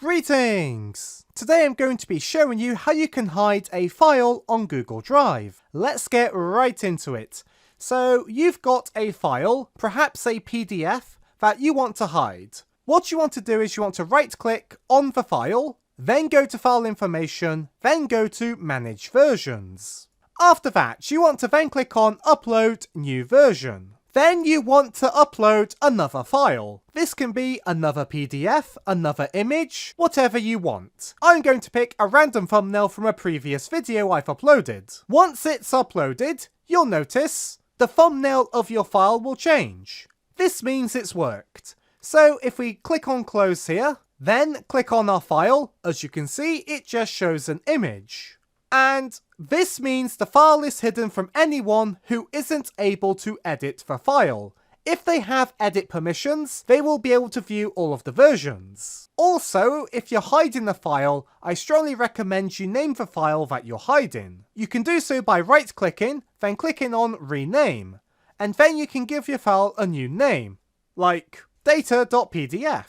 Greetings! Today I'm going to be showing you how you can hide a file on Google Drive. Let's get right into it. So you've got a file, perhaps a PDF, that you want to hide. What you want to do is you want to right click on the file, then go to File Information, then go to Manage Versions. After that, you want to then click on Upload New Version. Then you want to upload another file. This can be another PDF, another image, whatever you want. I'm going to pick a random thumbnail from a previous video I've uploaded. Once it's uploaded, you'll notice the thumbnail of your file will change. This means it's worked. So if we click on Close here, then click on our file, as you can see, it just shows an image. And this means the file is hidden from anyone who isn't able to edit the file. If they have edit permissions, they will be able to view all of the versions. Also, if you're hiding the file, I strongly recommend you name the file that you're hiding. You can do so by right-clicking, then clicking on Rename. And then you can give your file a new name, like data.pdf.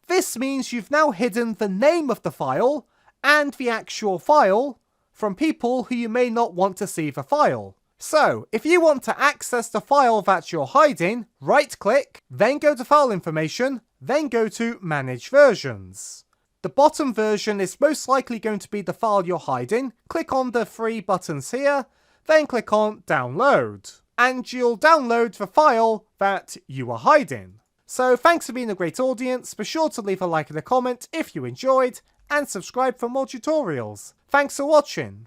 This means you've now hidden the name of the file and the actual file from people who you may not want to see the file. So, if you want to access the file that you're hiding, right-click, then go to File Information, then go to Manage Versions. The bottom version is most likely going to be the file you're hiding. Click on the three buttons here, then click on Download. And you'll download the file that you are hiding. So, thanks for being a great audience. Be sure to leave a like and a comment if you enjoyed, and subscribe for more tutorials. Thanks for watching.